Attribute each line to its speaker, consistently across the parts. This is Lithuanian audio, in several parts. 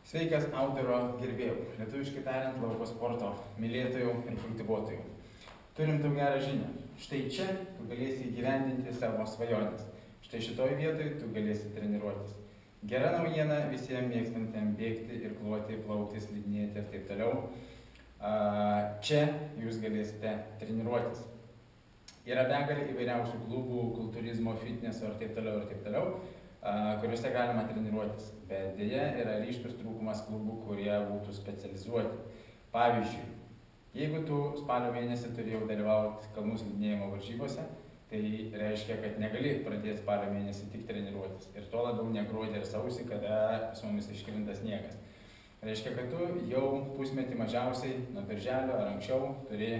Speaker 1: Sveikas outdooro gerbėjų, lietuviškai tariant, lauko sporto mylėtojų ir kultivuotojų. Turim tau gerą žinią. Štai čia tu galėsi įgyvendinti savo svajonės. Štai šitoj vietoj tu galėsi treniruotis. Gera naujiena visiems mėgstantiems bėgti, irkluoti, plaukti, slidinėti ir taip toliau. Čia jūs galėsite treniruotis. Yra begalė įvairiausių klubų, kultūrizmo, fitneso ir taip toliau, kuriuose galima treniruotis. Bet dėja yra ryškus trūkumas klubų, kurie būtų specializuoti. Pavyzdžiui, jeigu tu spalio mėnesį turi jau dalyvauti kalnų slidinėjimo varžybose, tai reiškia, kad negali pradėti spalio mėnesį tik treniruotis. Ir tuo labiau ne gruodį ir sausį, kada pas mumis iškrinta sniegas. Reiškia, kad tu jau pusmetį mažiausiai nuo birželio ar anksčiau turi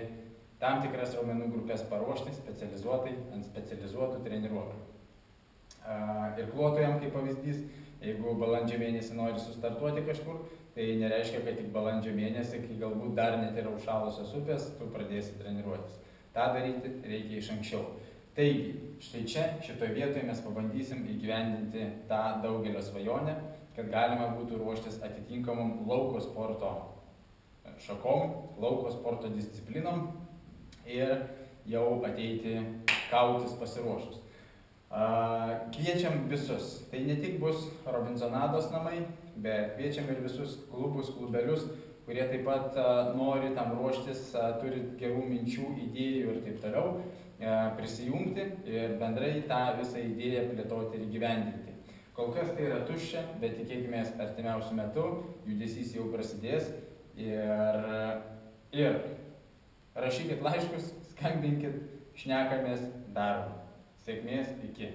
Speaker 1: tam tikras raumenų grupės paruošti specializuotai ant specializuotų treniruoklių. Irkluotojams kaip pavyzdys, jeigu balandžio mėnesį nori sustartuoti kažkur, tai nereiškia, kad tik balandžio mėnesį, kai galbūt dar net yra užšalusios upės, tu pradėsi treniruotis. Ta daryti reikia iš anksčiau. Taigi, štai čia, šitoje vietoje mes pabandysim įgyvendinti tą daugelio svajonę, kad galima būtų ruoštis atitinkamom lauko sporto šakom, lauko sporto disciplinom ir jau ateiti kautis pasiruošus. Kviečiam visus. Tai ne tik bus Robinzonados namai, bet kviečiam ir visus klubus, klubelius, kurie taip pat nori tam ruoštis, turi gerų minčių, idėjų ir taip toliau, prisijungti ir bendrai tą visą idėją plėtoti ir įgyvendinti. Kol kas tai yra tuščia, bet tikėkime artimiausiu metu, judesys jau prasidės ir rašykit laiškus, skambinkit, šnekamės, darom. Sėkmės, iki.